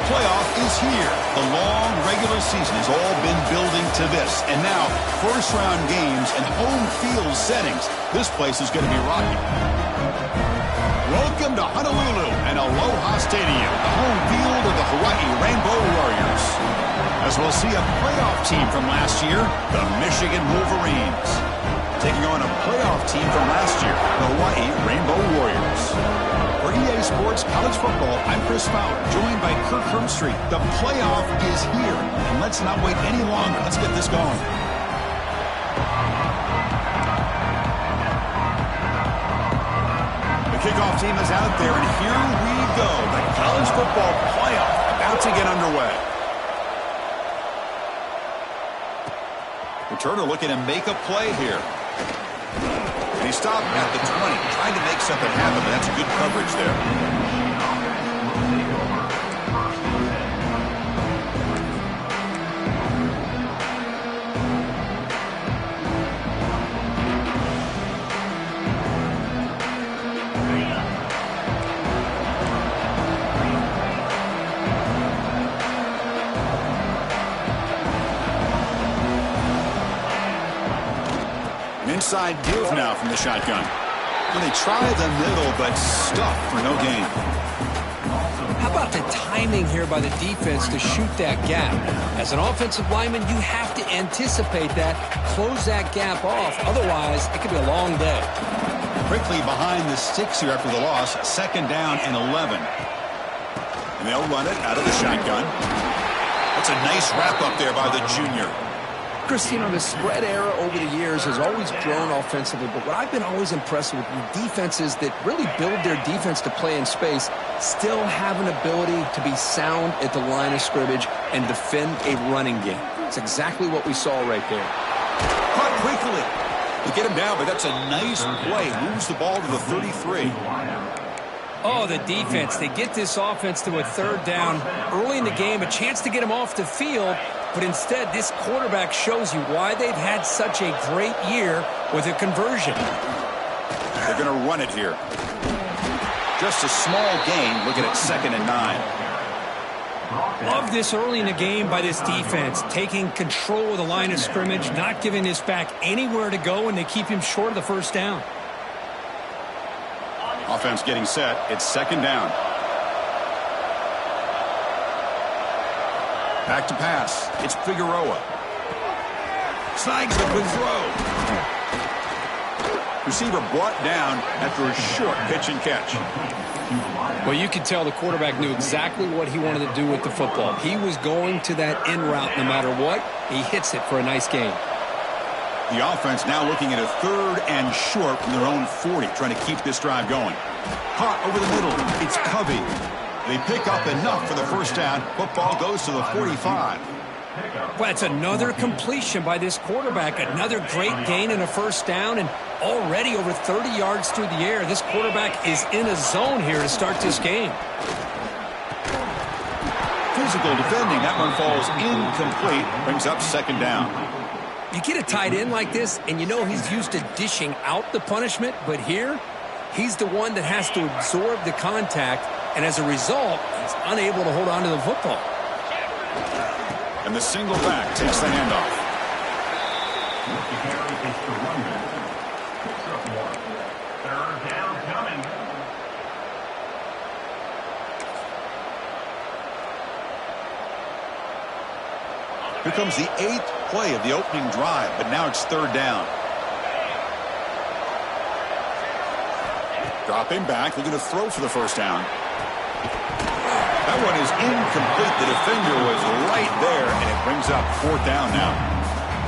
playoff is here. The long regular season has all been building to this. And now, first-round games and home field settings. This place is going to be rocking. Welcome to Honolulu and Aloha Stadium, the home field of the Hawaii Rainbow Warriors. As we'll see a playoff team from last year, the Michigan Wolverines, taking on a playoff team from last year, the Hawaii Rainbow Warriors. For EA Sports College Football, I'm Chris Fowler, joined by Kirk Hermstreet. The playoff is here, and let's not wait any longer. Let's get this going. The kickoff team is out there, and here we go. The college football playoff about to get underway. Returner looking to make a play here. And he stopped at the 20, trying to make something happen, but that's good coverage there. Inside give now from the shotgun. Well, they try the middle, but stuff for no gain. How about the timing here by the defense to shoot that gap? As an offensive lineman, you have to anticipate that, close that gap off. Otherwise, it could be a long day. Quickly behind the sticks here after the loss. 2nd down and 11. And they'll run it out of the shotgun. That's a nice wrap up there by the junior. Chris, you know, the spread era over the years has always grown offensively, but what I've been always impressed with defenses that really build their defense to play in space still have an ability to be sound at the line of scrimmage and defend a running game. It's exactly what we saw right there. Caught quickly. They get him down, but that's a nice play. Moves the ball to the 33. Oh, the defense. They get this offense to a 3rd down early in the game, a chance to get him off the field. But instead, this quarterback shows you why they've had such a great year with a conversion. They're going to run it here. Just a small gain. Look at it, 2nd and 9. Love this early in the game by this defense, taking control of the line of scrimmage, not giving this back anywhere to go, and they keep him short of the 1st down. Offense getting set. It's 2nd down. Back to pass. It's Figueroa. Snags the good throw. Receiver brought down after a short pitch and catch. Well, you could tell the quarterback knew exactly what he wanted to do with the football. He was going to that in route no matter what. He hits it for a nice gain. The offense now looking at a 3rd and short from their own 40, trying to keep this drive going. Caught over the middle. It's Covey. They pick up enough for the 1st down. Football goes to the 45. Well, it's another completion by this quarterback. Another great gain in a 1st down, and already over 30 yards through the air. This quarterback is in a zone here to start this game. Physical defending. That one falls incomplete. Brings up 2nd down. You get a tight end like this, and you know he's used to dishing out the punishment, but here, he's the one that has to absorb the contact, and as a result, he's unable to hold on to the football. And the single back takes the handoff. Here comes the 8th play of the opening drive, but now it's 3rd down. Dropping back, looking to throw for the 1st down. That one is incomplete. The defender was right there, and it brings up 4th down now.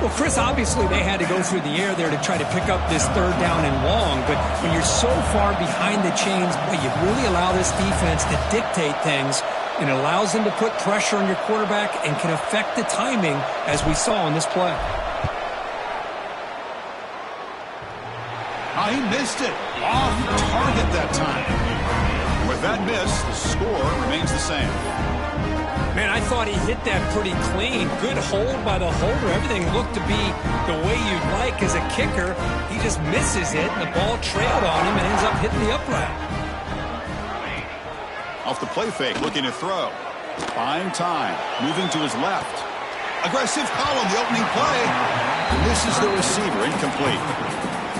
Well, Chris, obviously they had to go through the air there to try to pick up this 3rd down and long, but when you're so far behind the chains, boy, you really allow this defense to dictate things, and it allows them to put pressure on your quarterback and can affect the timing, as we saw in this play. Oh, he missed it. Off target that time. With that miss, the score remains the same. Man, I thought he hit that pretty clean. Good hold by the holder. Everything looked to be the way you'd like as a kicker. He just misses it, and the ball trailed on him and ends up hitting the upright. Off the play fake, looking to throw. Buying time. Moving to his left. Aggressive call on the opening play. Misses the receiver. Incomplete.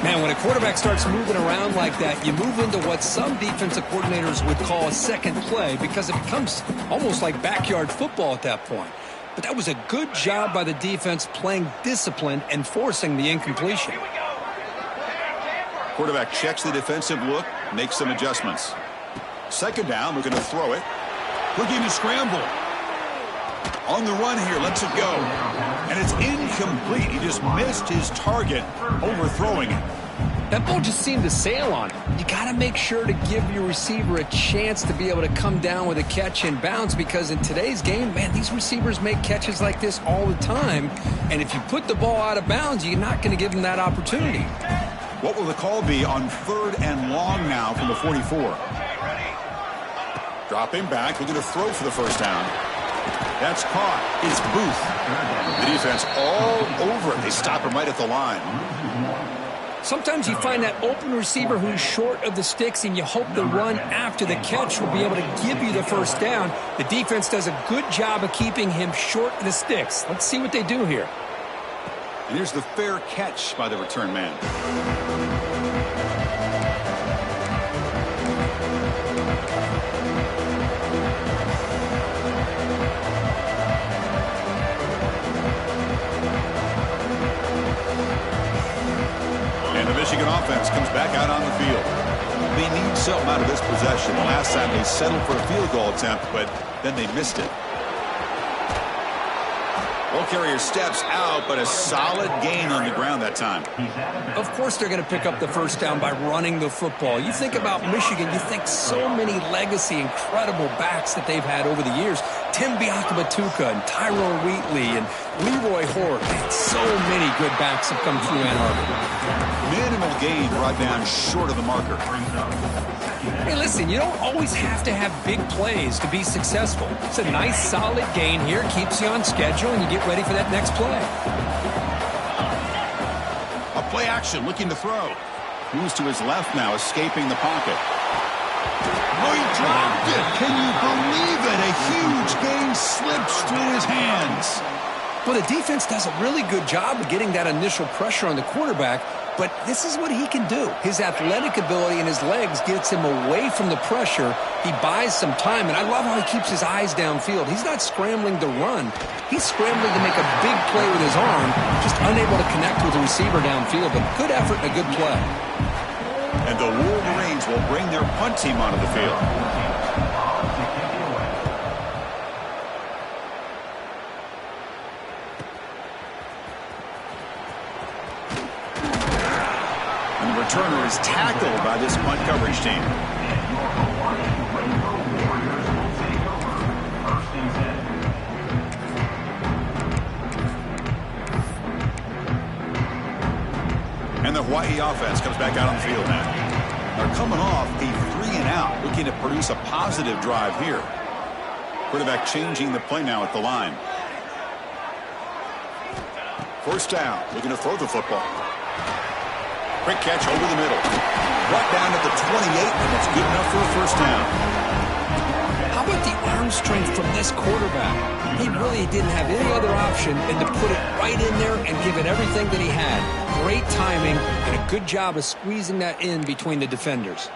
Man, when a quarterback starts moving around like that, you move into what some defensive coordinators would call a second play because it becomes almost like backyard football at that point. But that was a good job by the defense playing disciplined and forcing the incompletion. Quarterback checks the defensive look, makes some adjustments. Second down, looking to throw it. Looking to scramble. On the run here, lets it go. And it's incomplete. He just missed his target, overthrowing it. That ball just seemed to sail on him. You got to make sure to give your receiver a chance to be able to come down with a catch and bounce, because in today's game, man, these receivers make catches like this all the time. And if you put the ball out of bounds, you're not going to give them that opportunity. What will the call be on 3rd and long now from the 44? Dropping back, looking to throw for the first down. That's caught. It's Booth. The defense all over it. They stop him right at the line. Sometimes you find that open receiver who's short of the sticks, and you hope the run after the catch will be able to give you the first down. The defense does a good job of keeping him short of the sticks. Let's see what they do here. And here's the fair catch by the return man. Michigan offense comes back out on the field. They need something out of this possession. The last time they settled for a field goal attempt, but then they missed it. Ball carrier steps out, but a solid gain on the ground that time. Of course they're going to pick up the first down by running the football. You think about Michigan, you think so many legacy, incredible backs that they've had over the years. Tim Biakabatuka and Tyrone Wheatley and Leroy Hort. So many good backs have come through Ann Arbor. Minimal gain brought down short of the marker. Hey, listen, you don't always have to have big plays to be successful. It's a nice, solid gain here. Keeps you on schedule, and you get ready for that next play. A play action, looking to throw. Moves to his left now, escaping the pocket. Oh, he dropped it. Can you believe it? A huge gain slips through his hands. Well, the defense does a really good job of getting that initial pressure on the quarterback, but this is what he can do. His athletic ability and his legs gets him away from the pressure. He buys some time, and I love how he keeps his eyes downfield. He's not scrambling to run. He's scrambling to make a big play with his arm, just unable to connect with the receiver downfield, but good effort and a good play. And the Wolverines will bring their punt team onto the field. And the returner is tackled by this punt coverage team. And the Hawaii offense comes back out on the field now. They're coming off a 3-and-out, looking to produce a positive drive here. Quarterback changing the play now at the line. First down, looking to throw the football. Quick catch over the middle. Brought down at the 28, and it's good enough for a first down. How about the arm strength from this quarterback? He really didn't have any other option than to put it right in there and give it everything that he had. Great timing and a good job of squeezing that in between the defenders.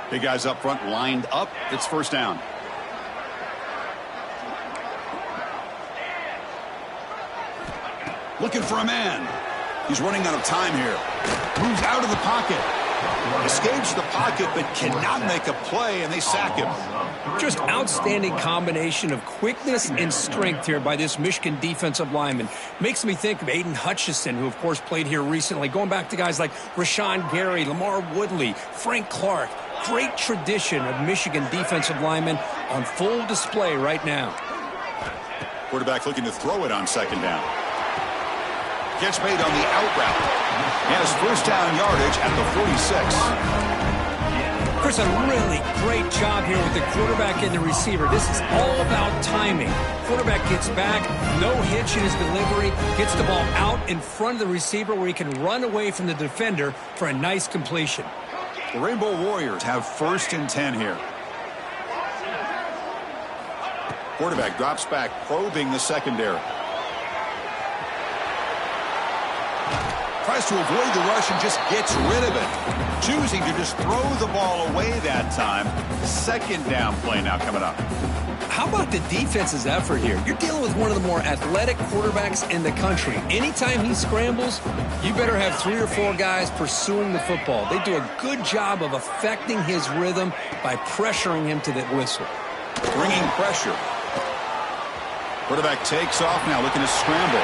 Big guys up front lined up. It's first down. Looking for a man. He's running out of time here. Moves out of the pocket. Escapes the pocket but cannot make a play, and they sack him. Just outstanding combination of quickness and strength here by this Michigan defensive lineman. Makes me think of Aiden Hutchinson, who of course played here recently. Going back to guys like Rashawn Gary, Lamar Woodley, Frank Clark. Great tradition of Michigan defensive linemen on full display right now. Quarterback looking to throw it on second down. Catch made on the out route. Has first down yardage at the 46. Chris, a really great job here with the quarterback and the receiver. This is all about timing. Quarterback gets back, no hitch in his delivery, gets the ball out in front of the receiver where he can run away from the defender for a nice completion. The Rainbow Warriors have first and 10 here. Quarterback drops back, probing the secondary. Tries to avoid the rush and just gets rid of it. Choosing to just throw the ball away that time. Second down play now coming up. How about the defense's effort here? You're dealing with one of the more athletic quarterbacks in the country. Anytime he scrambles, you better have 3 or 4 guys pursuing the football. They do a good job of affecting his rhythm by pressuring him to the whistle. Bringing pressure. Quarterback takes off now, looking to scramble.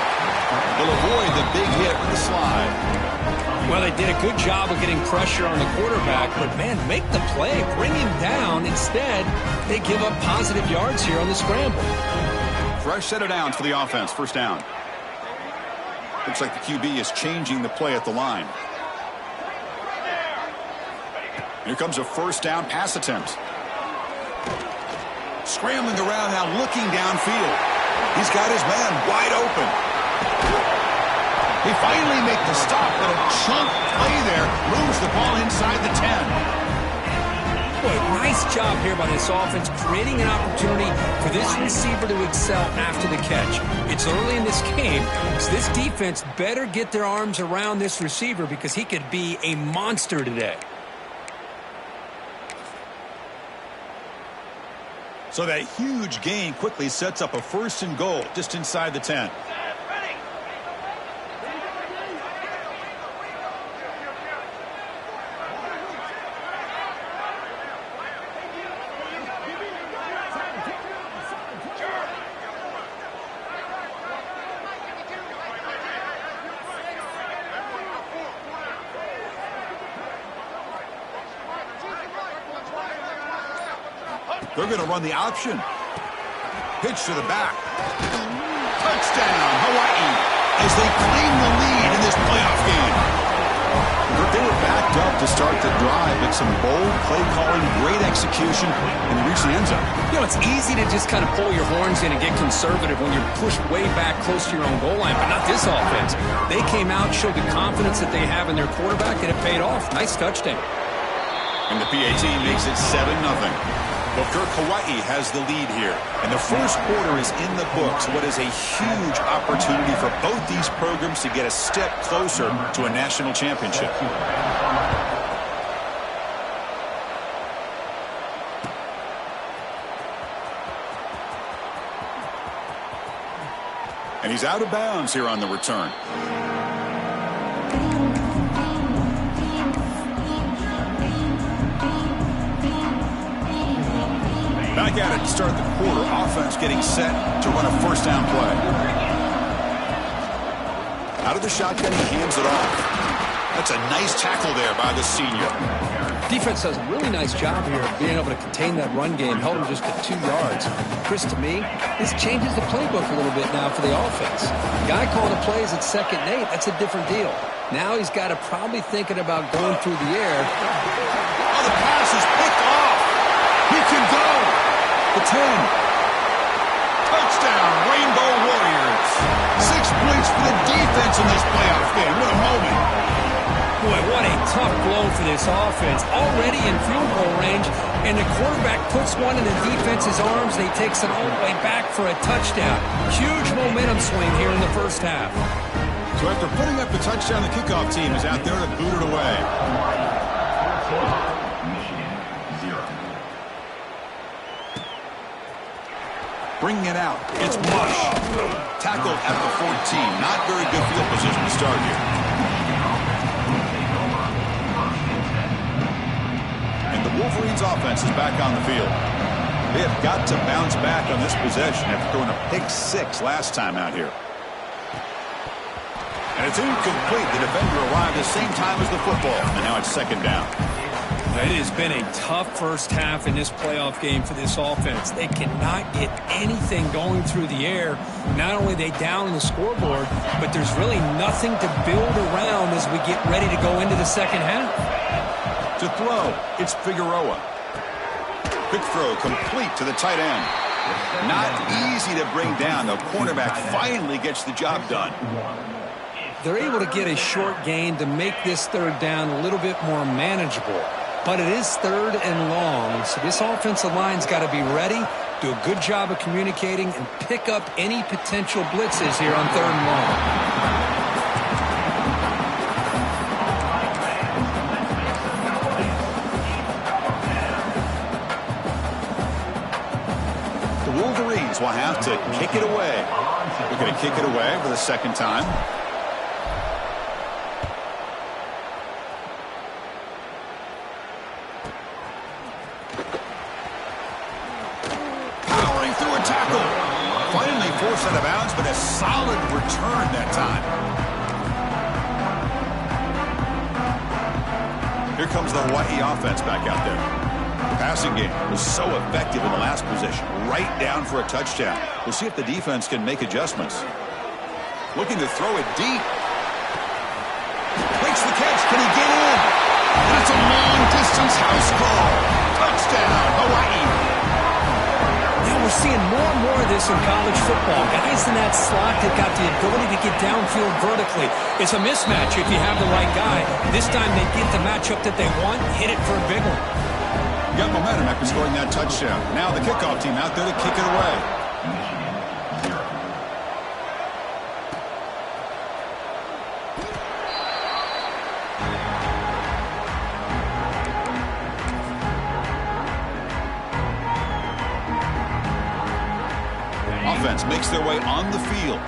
They'll avoid the big hit with the slide. Well, they did a good job of getting pressure on the quarterback, but, man, make the play. Bring him down. Instead, they give up positive yards here on the scramble. Fresh set of downs for the offense. First down. Looks like the QB is changing the play at the line. Here comes a first down pass attempt. Scrambling around now, looking downfield. He's got his man wide open. He finally makes the stop, but a chunk play there moves the ball inside the 10. Boy, nice job here by this offense, creating an opportunity for this receiver to excel after the catch. It's early in this game, so this defense better get their arms around this receiver because he could be a monster today. So that huge gain quickly sets up a 1st and goal just inside the 10. They're going to run the option. Pitch to the back. Touchdown, Hawaii, as they claim the lead in this playoff game. They were backed up to start the drive, but some bold play calling, great execution, and they reached the end zone. You know, it's easy to just kind of pull your horns in and get conservative when you're pushed way back close to your own goal line, but not this offense. They came out, showed the confidence that they have in their quarterback, and it paid off. Nice touchdown. And the PAT makes it 7-0. Well, Kirk, Hawaii has the lead here, and the first quarter is in the books. What is a huge opportunity for both these programs to get a step closer to a national championship. And he's out of bounds here on the return. Back at it to start the quarter. Offense getting set to run a first down play. Out of the shotgun, he hands it off. That's a nice tackle there by the senior. Defense does a really nice job here of being able to contain that run game, held him just to 2 yards. Chris, to me, this changes the playbook a little bit now for the offense. Guy calling the plays at 2nd and 8, that's a different deal. Now he's got to probably thinking about going through the air. Oh, the pass is picked off. He can go. The 10. Touchdown, Rainbow Warriors. 6 points for the defense in this playoff game. What a moment. Boy, what a tough blow for this offense. Already in field goal range, and the quarterback puts one in the defense's arms, and he takes it all the way back for a touchdown. Huge momentum swing here in the first half. So after putting up the touchdown, the kickoff team is out there to boot it away. Bringing it out. It's Mush. Tackled at the 14. Not very good field position to start here. And the Wolverines offense is back on the field. They have got to bounce back on this possession after throwing a pick 6 last time out here. And it's incomplete. The defender arrived at the same time as the football. And now it's 2nd down. It has been a tough first half in this playoff game for this offense. They cannot get anything going through the air. Not only are they down on the scoreboard, but there's really nothing to build around as we get ready to go into the second half. To throw, it's Figueroa. Quick throw complete to the tight end. Not easy to bring down. The cornerback finally gets the job done. They're able to get a short gain to make this 3rd down a little bit more manageable. But it is 3rd and long, so this offensive line's got to be ready do a good job of communicating and pick up any potential blitzes here on 3rd and long. Will have to kick it away. We're going to kick it away for the second time. Powering through a tackle. Finally forced out of bounds, but a solid return that time. Here comes the Hawaii offense back out there. The passing game was so effective in the last possession, right down for a touchdown. We'll see if the defense can make adjustments. Looking to throw it deep. Makes the catch. Can he get in? And it's a long-distance house call. Touchdown, Hawaii. Now we're seeing more and more of this in college football. Guys in that slot that got the ability to get downfield vertically. It's a mismatch if you have the right guy. This time they get the matchup that they want, hit it for a big one. Got momentum after scoring that touchdown. Now the kickoff team out there to kick it away. Offense makes their way on the field.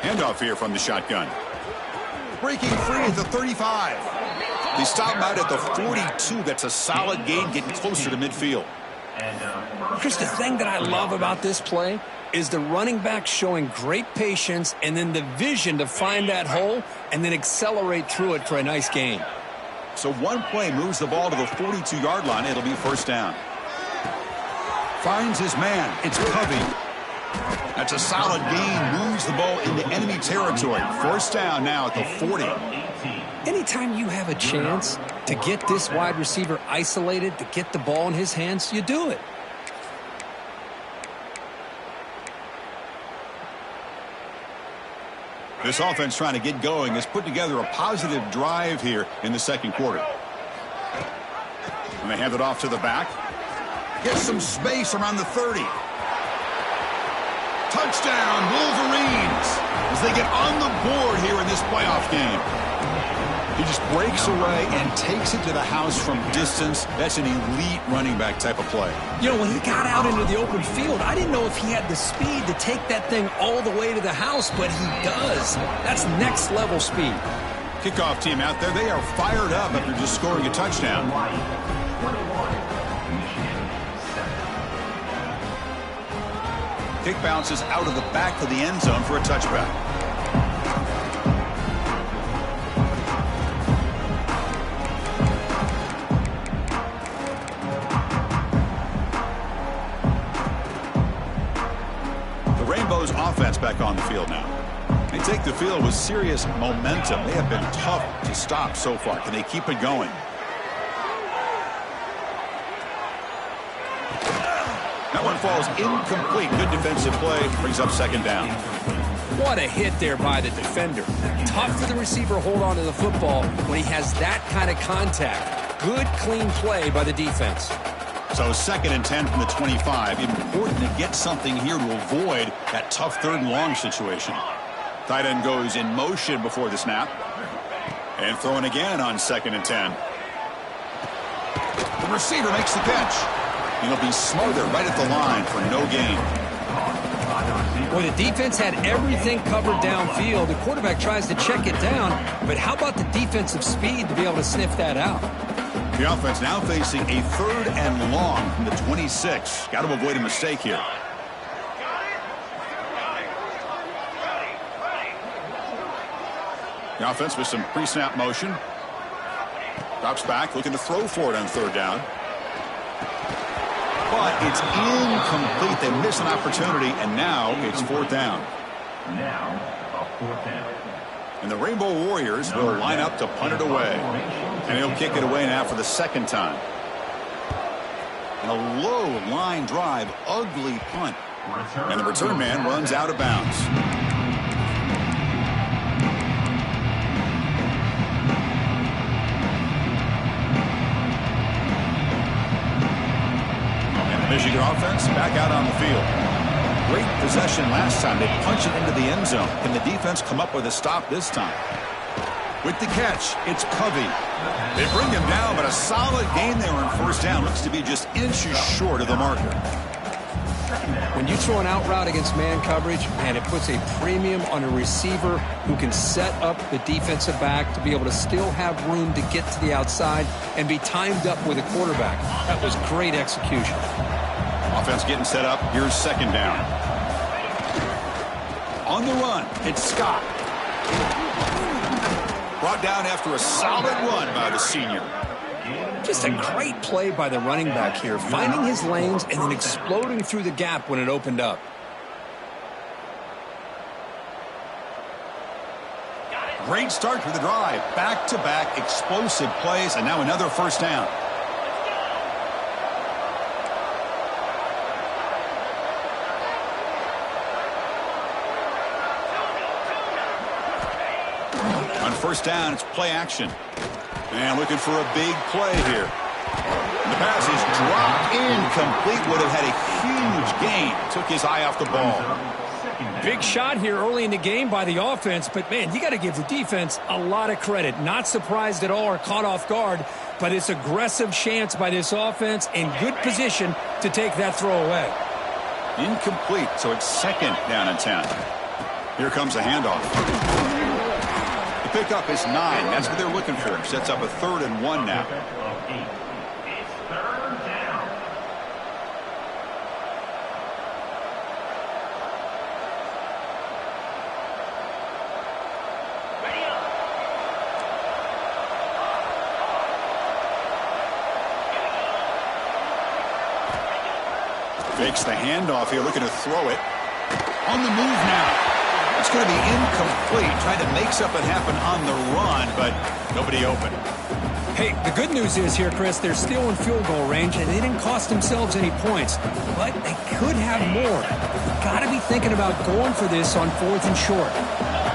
Handoff here from the shotgun. Breaking free at the 35. They stop him out at the 42. That's a solid gain, getting closer to midfield. Chris, the thing that I love about this play is the running back showing great patience and then the vision to find that hole and then accelerate through it for a nice gain. So one play moves the ball to the 42-yard line. It'll be first down. Finds his man. It's Covey. That's a solid gain. Moves the ball into enemy territory. First down now at the 40. Anytime you have a chance to get this wide receiver isolated, to get the ball in his hands, you do it. This offense trying to get going has put together a positive drive here in the second quarter. And they hand it off to the back. Gets some space around the 30. Touchdown, Wolverines, as they get on the board here in this playoff game. He just breaks away and takes it to the house from distance. That's an elite running back type of play. You know, when he got out into the open field, I didn't know if he had the speed to take that thing all the way to the house, but he does. That's next level speed. Kickoff team out there, they are fired up after just scoring a touchdown. Kick bounces out of the back of the end zone for a touchback. The Rainbows offense back on the field now. They take the field with serious momentum. They have been tough to stop so far. Can they keep it going? That one falls incomplete. Good defensive play. Brings up second down. What a hit there by the defender. Tough for the receiver to hold on to the football when he has that kind of contact. Good, clean play by the defense. So 2nd and 10 from the 25. Important to get something here to avoid that tough 3rd and long situation. Tight end goes in motion before the snap. And throwing again on 2nd and 10. The receiver makes the catch. He'll be smothered right at the line for no gain. Well, the defense had everything covered downfield. The quarterback tries to check it down, but how about the defensive speed to be able to sniff that out? The offense now facing a 3rd and long from the 26. Got to avoid a mistake here. The offense with some pre-snap motion. Drops back, looking to throw for it on 3rd down. But it's incomplete. They miss an opportunity, and now it's 4th down. And the Rainbow Warriors will line up to punt it away. And he'll kick it away now for the 2nd time. And a low line drive, ugly punt. And the return man runs out of bounds. Michigan offense back out on the field. Great possession last time. They punched it into the end zone. Can the defense come up with a stop this time? With the catch, it's Covey. They bring him down, but a solid gain there on first down. Looks to be just inches short of the marker. When you throw an out route against man coverage, man, it puts a premium on a receiver who can set up the defensive back to be able to still have room to get to the outside and be timed up with a quarterback. That was great execution. Offense getting set up. Here's second down. On the run, it's Scott. Brought down after a solid run by the senior. Just a great play by the running back here, finding his lanes and then exploding through the gap when it opened up. Great start to the drive. Back-to-back explosive plays, and now another first down. On first down, it's play action. And looking for a big play here. The pass is dropped incomplete. Would have had a huge gain. Took his eye off the ball. Big shot here early in the game by the offense, but, man, you got to give the defense a lot of credit. Not surprised at all or caught off guard, but it's aggressive chance by this offense in good position to take that throw away. Incomplete, so it's second down and 10. Here comes a handoff. Pickup is 9. That's what they're looking for. Sets up a 3rd and 1 now. Fakes the handoff here, looking to throw it. On the move now. It's going to be incomplete. Tried to make something happen on the run, but nobody open. Hey, the good news is here, Chris, they're still in field goal range, and they didn't cost themselves any points. But they could have more. Got to be thinking about going for this on 4th and short.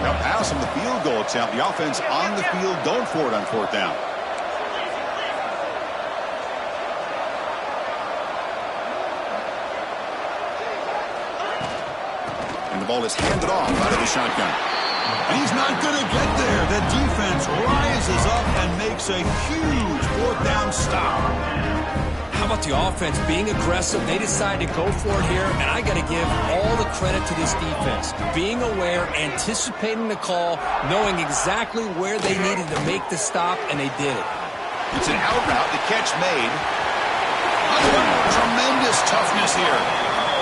Now pass on the field goal attempt. The offense on the field going for it on 4th down. The ball is handed off out of the shotgun. And he's not going to get there. The defense rises up and makes a huge 4th down stop. How about the offense being aggressive? They decided to go for it here, and I got to give all the credit to this defense. Being aware, anticipating the call, knowing exactly where they needed to make the stop, and they did it. It's an out route. The catch made. Tremendous toughness here.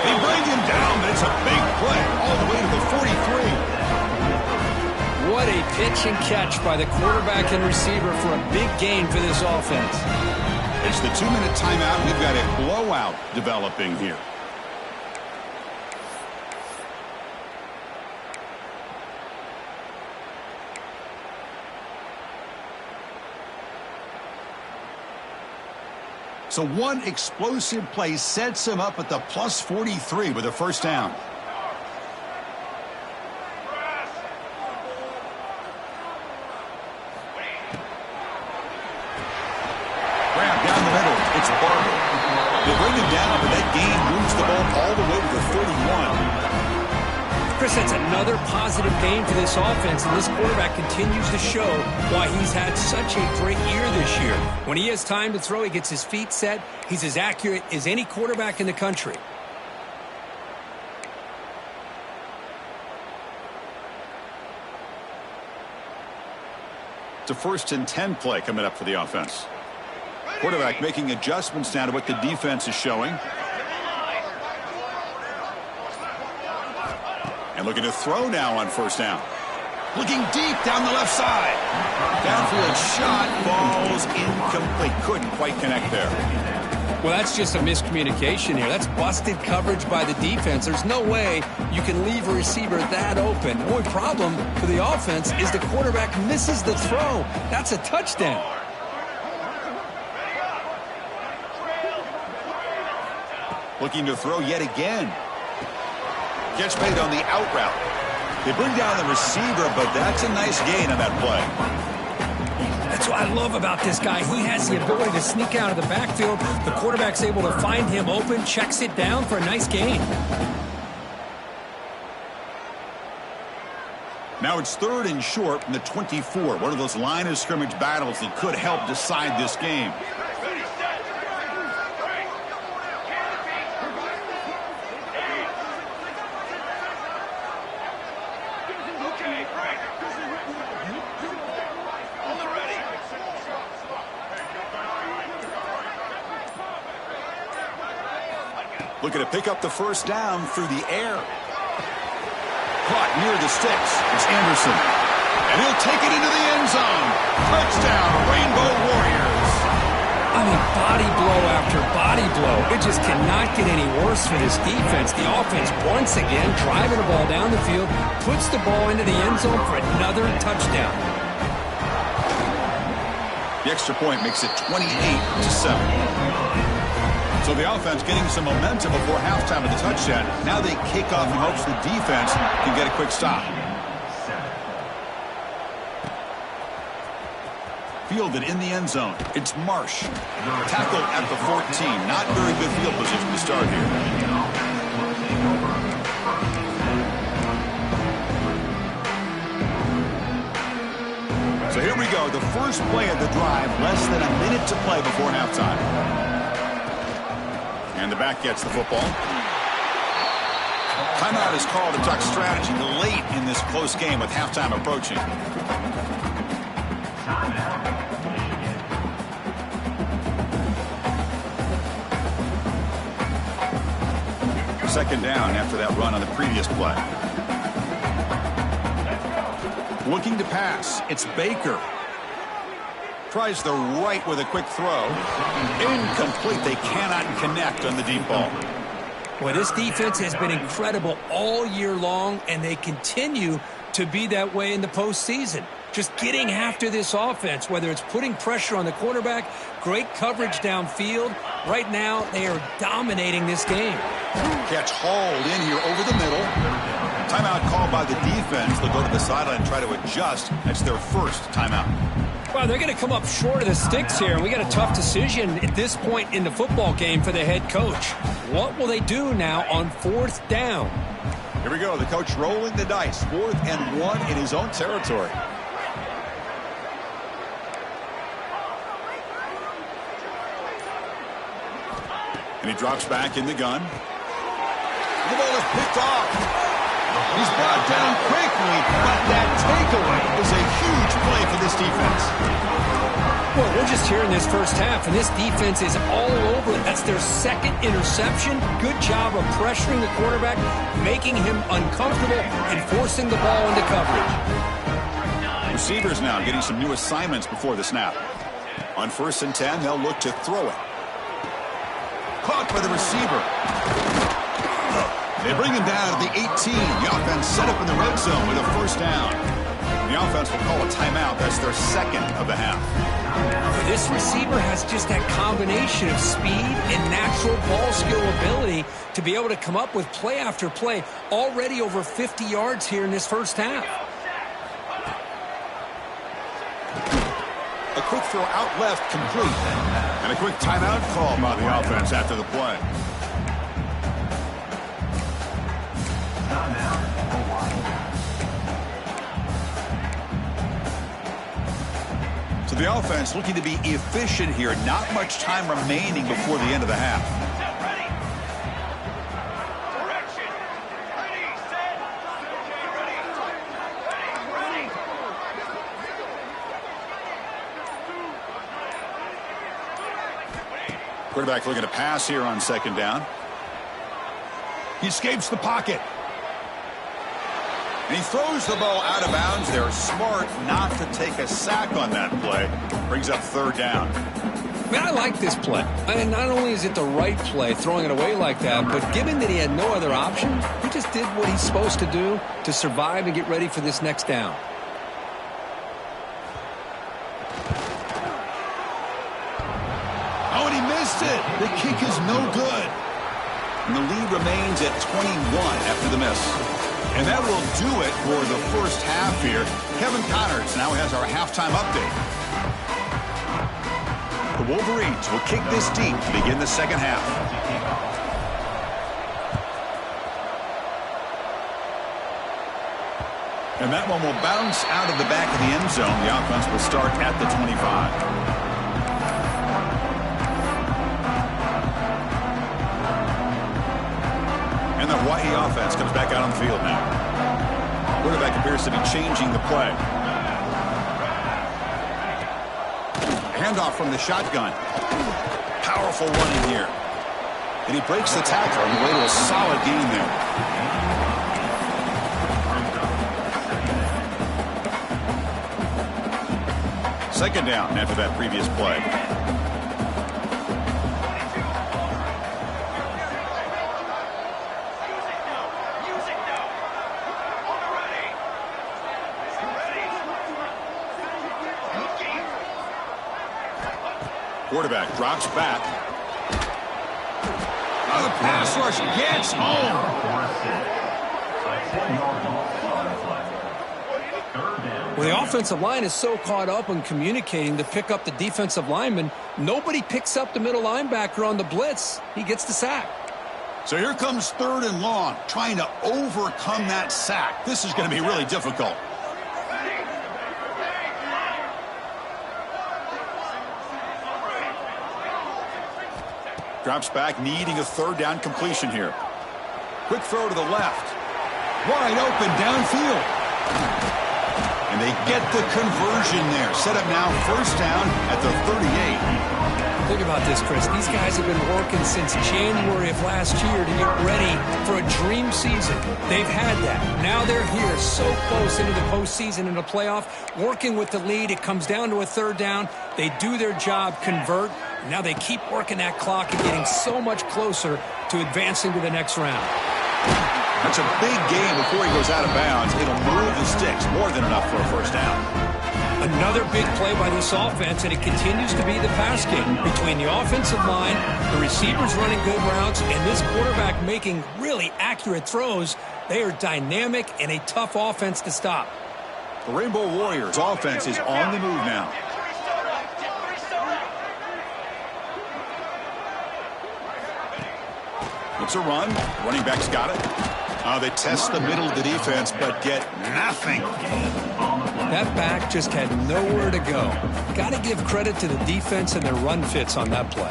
They bring him down, but it's a big play all the way to the 43. What a pitch and catch by the quarterback and receiver for a big gain for this offense. It's the 2-minute timeout. We've got a blowout developing here. So one explosive play sets him up at the plus 43 with a first down. Grab down the middle. It's Barber. They bring him down, but that gain moves the ball all the way to the 31. Chris, that's another positive gain for this offense, and this quarterback continues to show why he's had such a great year this year. When he has time to throw, he gets his feet set. He's as accurate as any quarterback in the country. It's a 1st and 10 play coming up for the offense. Quarterback making adjustments now to what the defense is showing. And looking to throw now on first down. Looking deep down the left side. Downfield shot falls incomplete. Couldn't quite connect there. Well, that's just a miscommunication here. That's busted coverage by the defense. There's no way you can leave a receiver that open. The only problem for the offense is the quarterback misses the throw. That's a touchdown. Looking to throw yet again. Catch made on the out route. They bring down the receiver, but that's a nice gain on that play. That's what I love about this guy. He has the ability to sneak out of the backfield. The quarterback's able to find him open, checks it down for a nice gain. Now it's 3rd and short from the 24. One of those line of scrimmage battles that could help decide this game. Looking to pick up the first down through the air. Caught near the sticks. It's Anderson. And he'll take it into the end zone. Touchdown, Rainbow Warriors. I mean, body blow after body blow. It just cannot get any worse for this defense. The offense, once again, driving the ball down the field, puts the ball into the end zone for another touchdown. The extra point makes it 28-7. So the offense getting some momentum before halftime of the touchdown. Now they kick off in hopes the defense can get a quick stop. Fielded in the end zone. It's Marsh. Tackled at the 14. Not very good field position to start here. So here we go. The first play of the drive. Less than a minute to play before halftime. And the back gets the football. Timeout is called to duck strategy late in this close game with halftime approaching. Second down after that run on the previous play. Looking to pass. It's Baker. Tries the right with a quick throw. Incomplete. They cannot connect on the deep ball. Well, this defense has been incredible all year long, and they continue to be that way in the postseason. Just getting after this offense, whether it's putting pressure on the quarterback, great coverage downfield. Right now, they are dominating this game. Catch hauled in here over the middle. Timeout called by the defense. They'll go to the sideline and try to adjust. That's their first timeout. Well, they're going to come up short of the sticks here. We got a tough decision at this point in the football game for the head coach. What will they do now on 4th down? Here we go. The coach rolling the dice. 4th and 1 in his own territory. And he drops back in the gun. The ball is picked off. He's brought down quickly, but that takeaway is a huge play for this defense. Well, we're just here in this first half, and this defense is all over it. That's their second interception. Good job of pressuring the quarterback, making him uncomfortable, and forcing the ball into coverage. Receivers now getting some new assignments before the snap. On 1st and 10, they'll look to throw it. Caught by the receiver. They bring him down to the 18. The offense set up in the red zone with a first down. The offense will call a timeout. That's their second of the half. This receiver has just that combination of speed and natural ball skill ability to be able to come up with play after play. Already over 50 yards here in this first half. A quick throw out left, complete. And a quick timeout call by the offense after the play. So the offense looking to be efficient here. Not much time remaining before the end of the half. Quarterback looking to pass here on 2nd down. He escapes the pocket. And he throws the ball out of bounds. They're smart not to take a sack on that play. Brings up 3rd down. Man, I like this play. I mean, not only is it the right play, throwing it away like that, but given that he had no other option, he just did what he's supposed to do to survive and get ready for this next down. Oh, and he missed it. The kick is no good. And the lead remains at 21 after the miss. And that will do it for the first half here. Kevin Connors now has our halftime update. The Wolverines will kick this deep to begin the second half. And that one will bounce out of the back of the end zone. The offense will start at the 25. And the Hawaii offense comes back out on the field now. Quarterback appears to be changing the play. Handoff from the shotgun. Powerful running here. And he breaks the tackle on the way to a solid gain there. Second down after that previous play. Quarterback drops back. Oh, the pass rush gets home. Well, the offensive line is so caught up on communicating to pick up the defensive lineman, nobody picks up the middle linebacker on the blitz. He gets the sack. So here comes 3rd and long, trying to overcome that sack. This is going to be really difficult. Drops back, needing a 3rd down completion here. Quick throw to the left. Wide open downfield. And they get the conversion there. Set up now 1st down at the 38. Think about this, Chris. These guys have been working since January of last year to get ready for a dream season. They've had that. Now they're here so close into the postseason and the playoff, working with the lead. It comes down to a 3rd down. They do their job, convert. Now they keep working that clock and getting so much closer to advancing to the next round. That's a big gain before he goes out of bounds. It'll move the sticks more than enough for a 1st down. Another big play by this offense, and it continues to be the pass game between the offensive line, the receivers running good routes, and this quarterback making really accurate throws. They are dynamic and a tough offense to stop. The Rainbow Warriors offense is on the move now. It's a run. Running back's got it. They test the middle of the defense, but get nothing. That back just had nowhere to go. Got to give credit to the defense and their run fits on that play.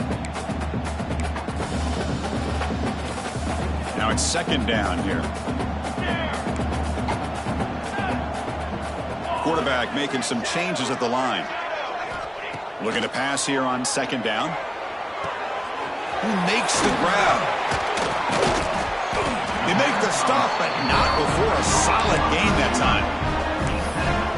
Now it's 2nd down here. Quarterback making some changes at the line. Looking to pass here on 2nd down. He makes the grab. They make the stop, but not before a solid gain that time.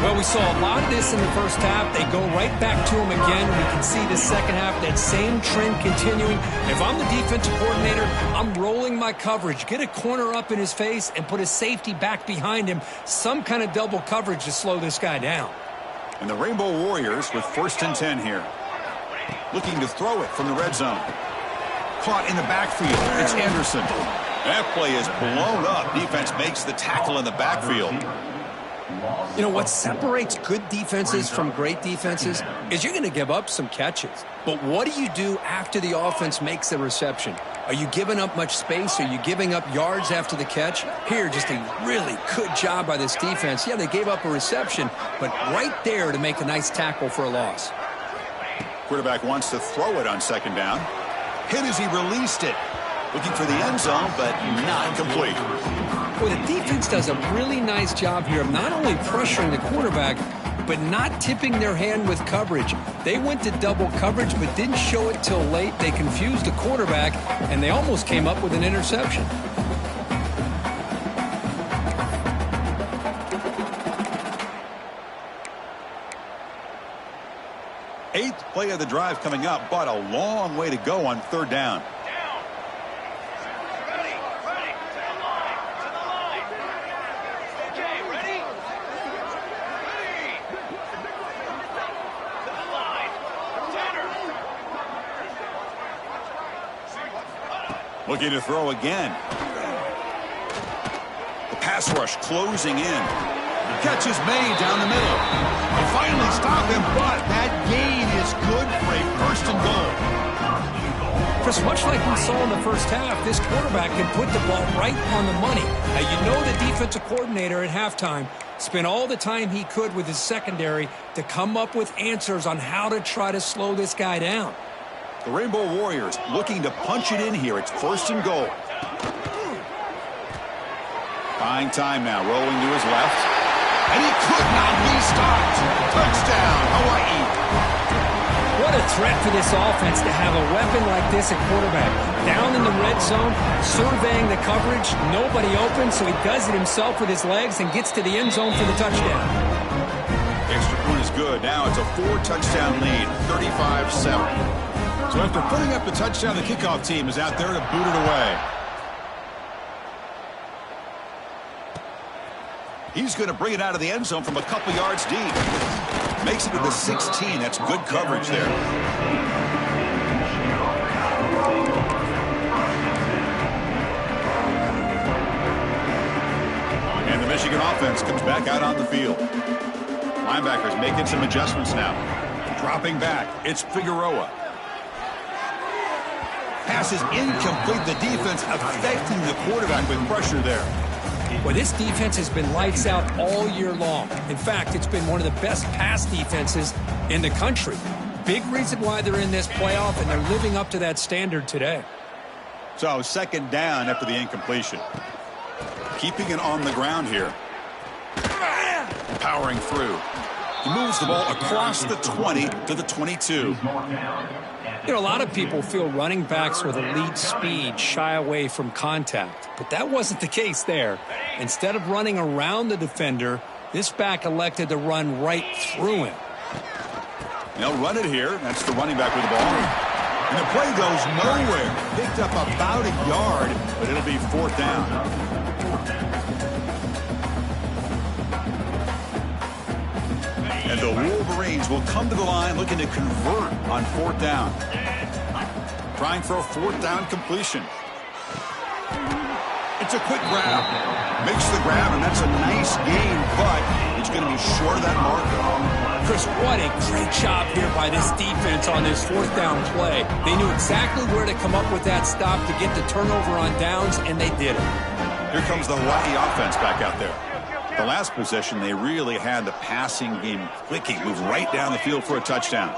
Well, we saw a lot of this in the first half. They go right back to him again. We can see the second half, that same trend continuing. If I'm the defensive coordinator, I'm rolling my coverage. Get a corner up in his face and put a safety back behind him. Some kind of double coverage to slow this guy down. And the Rainbow Warriors with 1st and 10 here. Looking to throw it from the red zone. Caught in the backfield. It's Anderson. That play is blown up. Defense makes the tackle in the backfield. You know, what separates good defenses from great defenses is you're going to give up some catches. But what do you do after the offense makes the reception? Are you giving up much space? Are you giving up yards after the catch? Here, just a really good job by this defense. Yeah, they gave up a reception, but right there to make a nice tackle for a loss. Quarterback wants to throw it on 2nd down. Hit as he released it. Looking for the end zone, but not complete. Well, the defense does a really nice job here of not only pressuring the quarterback, but not tipping their hand with coverage. They went to double coverage, but didn't show it till late. They confused the quarterback, and they almost came up with an interception. Eighth play of the drive coming up, but a long way to go on 3rd down. Looking to throw again. The Pass rush closing in. Catch is made down the middle. They finally stop him, but that gain is good for a first and goal. Chris, much like we saw in the first half, this quarterback can put the ball right on the money. Now, you know the defensive coordinator at halftime spent all the time he could with his secondary to come up with answers on how to try to slow this guy down. The Rainbow Warriors looking to punch it in here. It's first and goal. Buying time now, rolling to his left. And he could not be stopped. Touchdown, Hawaii. What a threat for this offense to have a weapon like this at quarterback. Down in the red zone, surveying the coverage, nobody open, so he does it himself with his legs and gets to the end zone for the touchdown. Extra point is good. Now it's a 4-touchdown lead, 35-7. So after putting up the touchdown, the kickoff team is out there to boot it away. He's going to bring it out of the end zone from a couple yards deep. Makes it to the 16. That's good coverage there. And the Michigan offense comes back out on the field. Linebackers making some adjustments now. Dropping back. It's Figueroa. Pass is incomplete. The defense affecting the quarterback with pressure there. Well, this defense has been lights out all year long. In fact, it's been one of the best pass defenses in the country. Big reason why they're in this playoff, and they're living up to that standard today. So second down after the incompletion. Keeping it on the ground here. Powering through. He moves the ball across the 20 to the 22. You know, a lot of people feel running backs with elite speed shy away from contact, but that wasn't the case there. Instead of running around the defender, this back elected to run right through him. They'll run it here. That's the running back with the ball. And the play goes nowhere. Picked up about a yard, but it'll be fourth down. And the Wolverines will come to the line looking to convert on fourth down. Trying for a fourth down completion. It's a quick grab. Makes the grab, and that's a nice gain, but it's going to be short of that mark. Chris, what a great job here by this defense on this fourth down play. They knew exactly where to come up with that stop to get the turnover on downs, and they did it. Here comes the Hawaii offense back out there. The last possession, they really had the passing game clicking. Move right down the field for a touchdown.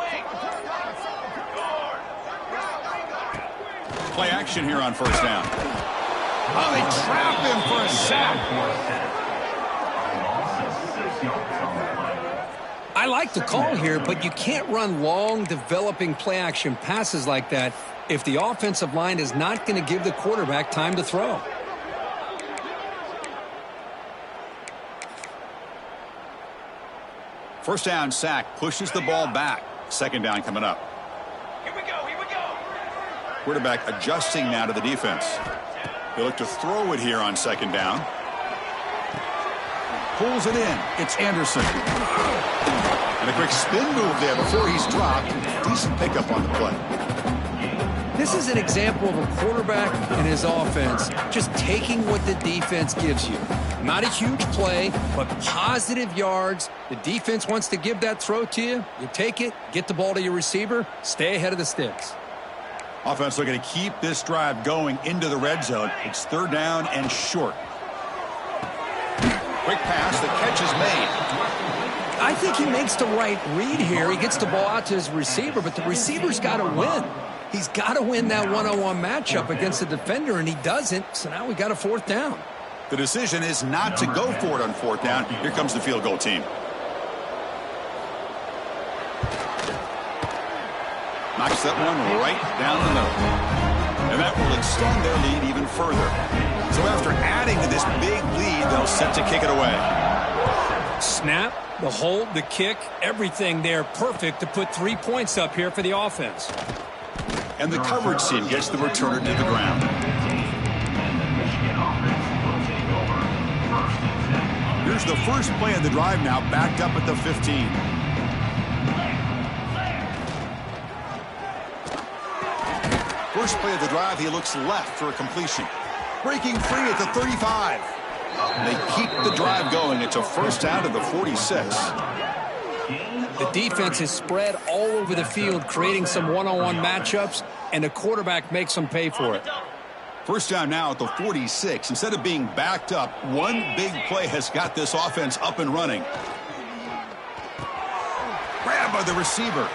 Play action here on first down. Oh, they trap him for a sack. I like the call here, but you can't run long, developing play action passes like that if the offensive line is not going to give the quarterback time to throw. First down sack, pushes the ball back. Second down coming up. Here we go. Quarterback adjusting now to the defense. They look to throw it here on second down. Pulls it in. It's Anderson. And a quick spin move there before he's dropped. Decent pickup on the play. This is an example of a quarterback and his offense just taking what the defense gives you. Not a huge play, but positive yards. The defense wants to give that throw to you. You take it, get the ball to your receiver, stay ahead of the sticks. Offense looking to keep this drive going into the red zone. It's third down and short. Quick pass, the catch is made. I think he makes the right read here. He gets the ball out to his receiver, but the receiver's got to win. He's got to win that one-on-one matchup against the defender, and he doesn't, so now we got a fourth down. The decision is not to go for it on fourth down. Here comes the field goal team. Knocks that one right down the middle. And that will extend their lead even further. So after adding to this big lead, they'll set to kick it away. Snap, the hold, the kick, everything there perfect to put 3 points up here for the offense. And the coverage team gets the returner to the ground. Here's the first play of the drive now, backed up at the 15. First play of the drive, he looks left for a completion. Breaking free at the 35. They keep the drive going. It's a first down to the 46. The defense is spread all over the field, creating some one-on-one matchups, and the quarterback makes them pay for it. First down now at the 46. Instead of being backed up, one big play has got this offense up and running. Grab by the receiver.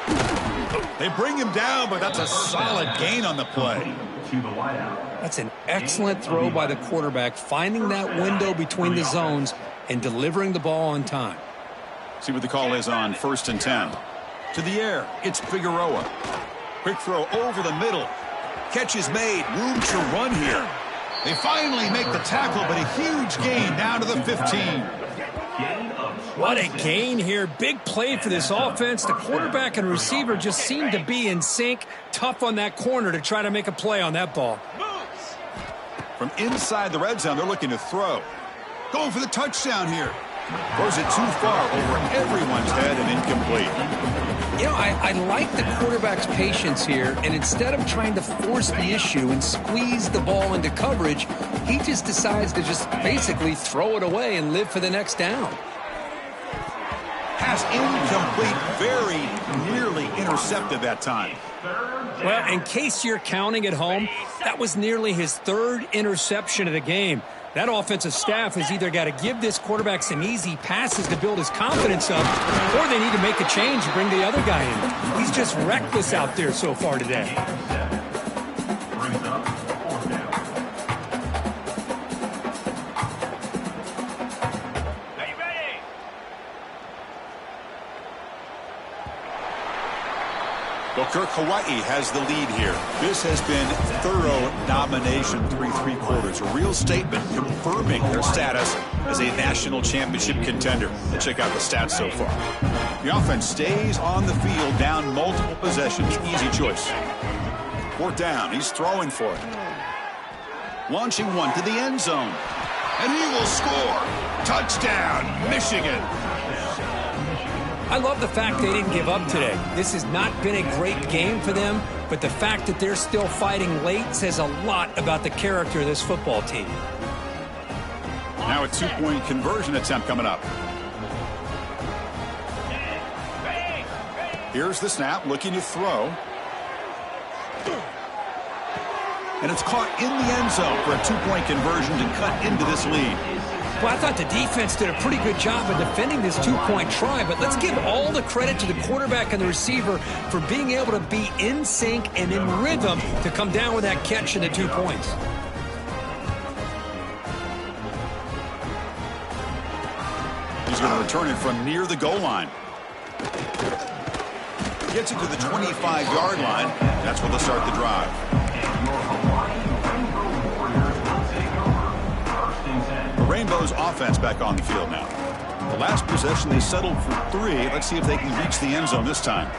They bring him down, but that's a solid gain on the play. That's an excellent throw by the quarterback, finding that window between the zones and delivering the ball on time. See what the call is on 1st and 10. To the air, it's Figueroa. Quick throw over the middle. Catch is made. Room to run here. They finally make the tackle, but a huge gain down to the 15. What a gain here. Big play for this offense. The quarterback and receiver just seem to be in sync. Tough on that corner to try to make a play on that ball. From inside the red zone, they're looking to throw. Going for the touchdown here. Throws it too far over everyone's head and incomplete. You know, I like the quarterback's patience here, and instead of trying to force the issue and squeeze the ball into coverage, he just decides to just basically throw it away and live for the next down. Pass incomplete, very nearly intercepted that time. Well, in case you're counting at home, that was nearly his third interception of the game. That offensive staff has either got to give this quarterback some easy passes to build his confidence up, or they need to make a change and bring the other guy in. He's just reckless out there so far today. Kirk, Hawaii has the lead here. This has been thorough domination through 3 quarters. A real statement confirming their status as a national championship contender. Let's check out the stats so far. The offense stays on the field down multiple possessions. Easy choice. 4th down. He's throwing for it. Launching one to the end zone. And he will score. Touchdown, Michigan. I love the fact they didn't give up today. This has not been a great game for them, but the fact that they're still fighting late says a lot about the character of this football team. Now a 2-point conversion attempt coming up. Here's the snap, looking to throw. And it's caught in the end zone for a 2-point conversion to cut into this lead. Well, I thought the defense did a pretty good job of defending this 2-point try, but let's give all the credit to the quarterback and the receiver for being able to be in sync and in rhythm to come down with that catch and the 2 points. He's going to return it from near the goal line. Gets it to the 25-yard line. That's where they'll start the drive. Rainbow's offense back on the field now. The last possession they settled for 3. Let's see if they can reach the end zone this time.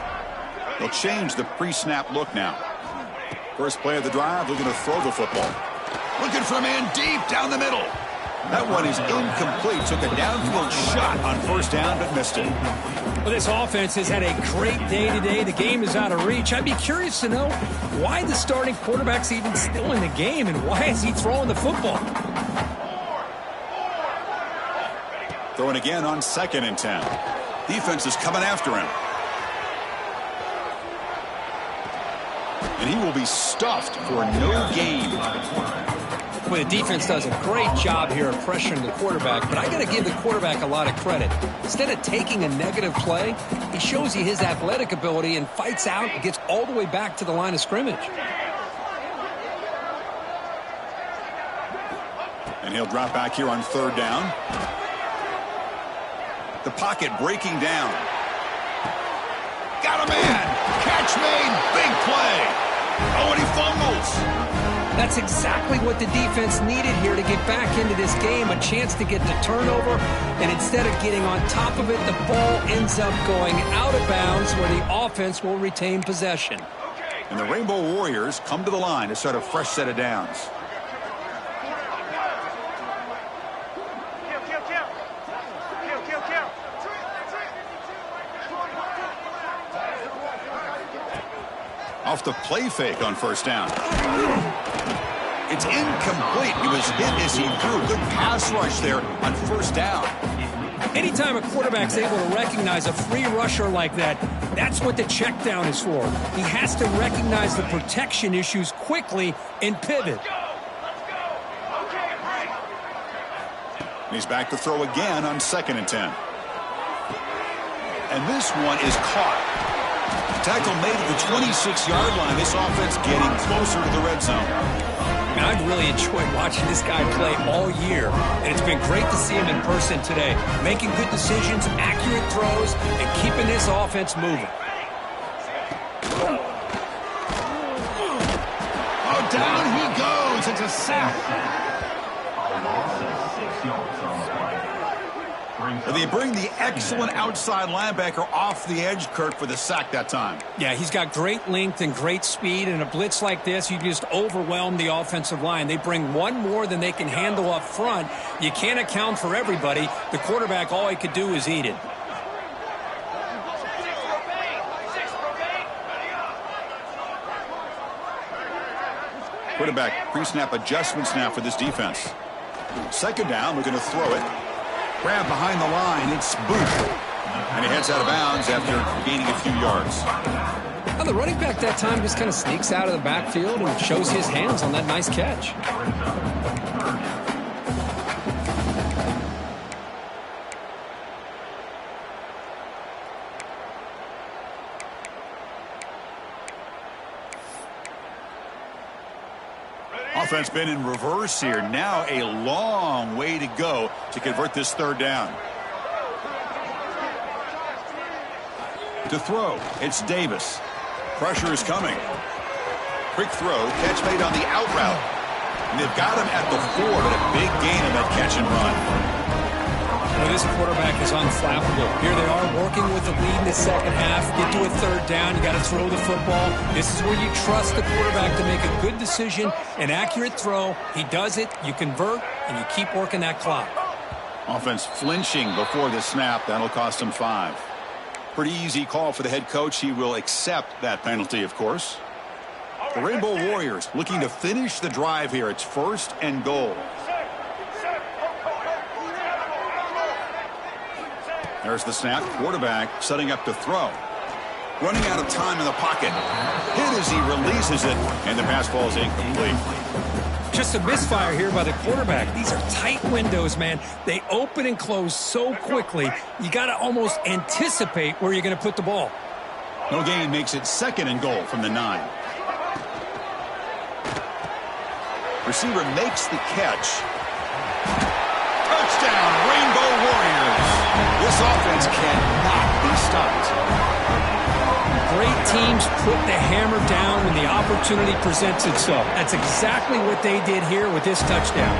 They'll change the pre-snap look now. First play of the drive, looking to throw the football. Looking for a man deep down the middle. That one is incomplete. Took a downfield shot on 1st down, but missed it. Well, this offense has had a great day today. The game is out of reach. I'd be curious to know why the starting quarterback's even still in the game and why is he throwing the football? Throwing again on 2nd and 10. Defense is coming after him. And he will be stuffed for no gain. Well, the defense does a great job here of pressuring the quarterback, but I got to give the quarterback a lot of credit. Instead of taking a negative play, he shows you his athletic ability and fights out and gets all the way back to the line of scrimmage. And he'll drop back here on 3rd down. The pocket breaking down. Got a man. Catch made. Big play. Oh, and he fumbles. That's exactly what the defense needed here to get back into this game, a chance to get the turnover, and instead of getting on top of it, the ball ends up going out of bounds where the offense will retain possession. And the Rainbow Warriors come to the line to start a fresh set of downs. Off the play fake on 1st down. It's incomplete. He was hit as he threw. Good pass rush there on first down. Anytime a quarterback's able to recognize a free rusher like that, that's what the check down is for. He has to recognize the protection issues quickly and pivot. He's back to throw again on 2nd and 10. And this one is caught. Tackle made at the 26-yard line. This offense getting closer to the red zone. I've really enjoyed watching this guy play all year, and it's been great to see him in person today, making good decisions, accurate throws, and keeping this offense moving. Oh, down he goes. It's a sack. They bring the excellent outside linebacker off the edge, Kurt, for the sack that time. Yeah, he's got great length and great speed, and a blitz like this, you just overwhelm the offensive line. They bring one more than they can handle up front. You can't account for everybody. The quarterback, all he could do is eat it. Quarterback pre-snap adjustments now for this defense. 2nd down, we're going to throw it. Grab behind the line, it's Booth. And he heads out of bounds after gaining a few yards. Now the running back that time just kind of sneaks out of the backfield and shows his hands on that nice catch. Offense been in reverse here. Now a long way to go to convert this 3rd down. To throw, it's Davis. Pressure is coming. Quick throw, catch made on the out route. And they've got him at the 4, but a big gain on that catch and run. Well, this quarterback is unflappable. Here they are working with the lead in the 2nd half. Get to a 3rd down. You got to throw the football. This is where you trust the quarterback to make a good decision, an accurate throw. He does it, you convert, and you keep working that clock. Offense flinching before the snap. That'll cost him 5. Pretty easy call for the head coach. He will accept that penalty, of course. The Rainbow Warriors looking to finish the drive here. It's 1st and goal. There's the snap. Quarterback setting up to throw. Running out of time in the pocket. Hit as he releases it, and the pass ball is incomplete. Just a misfire here by the quarterback. These are tight windows, man. They open and close so quickly, you got to almost anticipate where you're going to put the ball. No gain makes it 2nd and goal from the 9. Receiver makes the catch. Touchdown, Rainbow Warriors. This offense cannot be stopped. Great teams put the hammer down when the opportunity presents itself. That's exactly what they did here with this touchdown.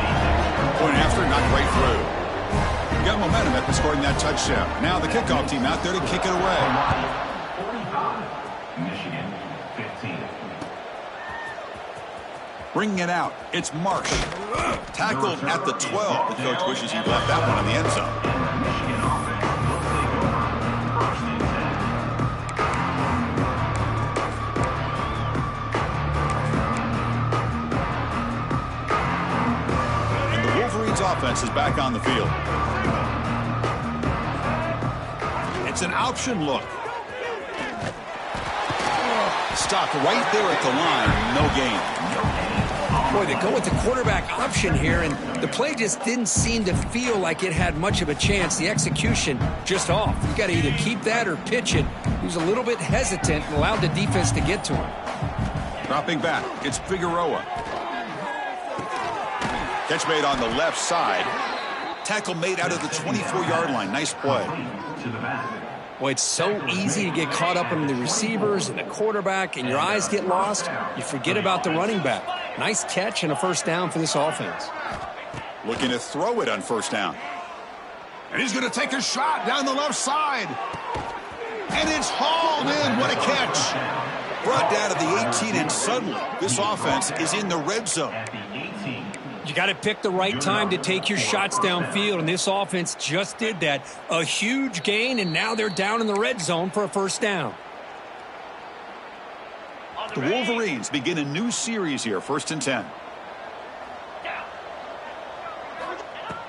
Point after, not right through. You got momentum after scoring that touchdown. Now the kickoff team out there to kick it away. 45, Michigan 15. Bringing it out, it's Marsh. Tackled at the 12. The coach wishes he left that one in the end zone. And the Wolverines offense is back on the field. It's an option look. Stopped right there at the line. No gain. Boy, they go with the quarterback option here, and the play just didn't seem to feel like it had much of a chance. The execution just off. You got to either keep that or pitch it. He was a little bit hesitant and allowed the defense to get to him. Dropping back, it's Figueroa. Catch made on the left side. Tackle made out of the 24-yard line. Nice play. Boy, it's so easy to get caught up in the receivers and the quarterback, and your eyes get lost. You forget about the running back. Nice catch and a 1st down for this offense. Looking to throw it on 1st down. And he's going to take a shot down the left side. And it's hauled in. What a catch. Brought down to the 18, and suddenly this offense is in the red zone. You got to pick the right time to take your shots downfield, and this offense just did that. A huge gain, and now they're down in the red zone for a 1st down. The Wolverines begin a new series here, 1st and 10.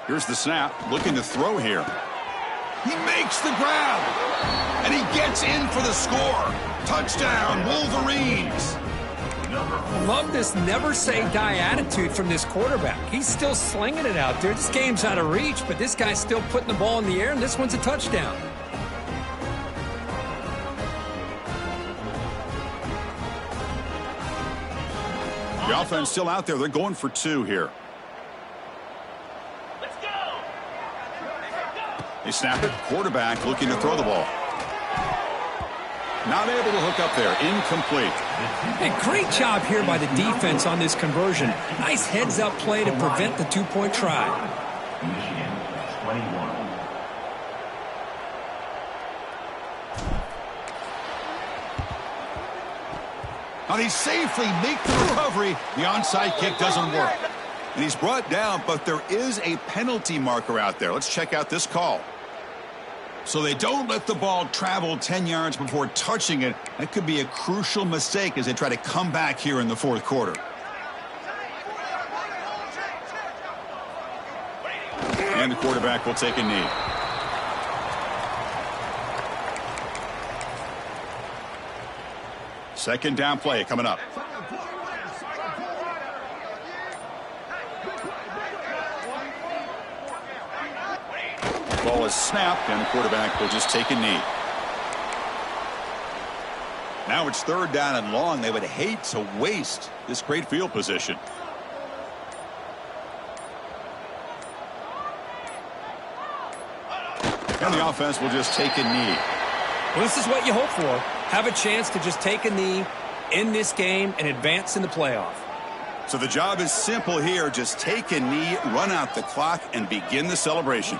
Here's the snap, looking to throw here. He makes the grab, and he gets in for the score. Touchdown, Wolverines. Love this never say die attitude from this quarterback. He's still slinging it out there. This game's out of reach, but this guy's still putting the ball in the air, and this one's a touchdown. The offense still out there. They're going for 2 here. They snap it. Quarterback looking to throw the ball. Not able to hook up there. Incomplete. Hey, great job here by the defense on this conversion. Nice heads-up play to prevent the 2-point try. Michigan 21. Now they safely make the recovery. The onside kick doesn't work. And he's brought down, but there is a penalty marker out there. Let's check out this call. So they don't let the ball travel 10 yards before touching it. That could be a crucial mistake as they try to come back here in the fourth quarter. And the quarterback will take a knee. Second down play coming up. Ball is snapped, and the quarterback will just take a knee. Now it's third down and long. They would hate to waste this great field position. And the offense will just take a knee. Well, this is what you hope for. Have a chance to just take a knee in this game and advance in the playoff. So the job is simple here. Just take a knee, run out the clock, and begin the celebration.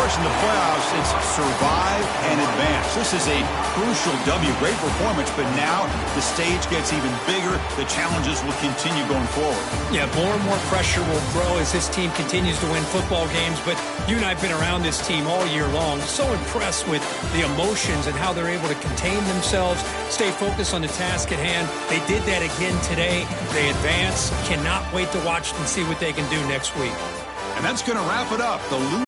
In the playoffs, it's survive and advance. This is a crucial W. Great performance, but now the stage gets even bigger. The challenges will continue going forward. Yeah, more and more pressure will grow as this team continues to win football games, but you and I have been around this team all year long. So impressed with the emotions and how they're able to contain themselves, stay focused on the task at hand. They did that again today. They advance. Cannot wait to watch and see what they can do next week. And that's going to wrap it up. The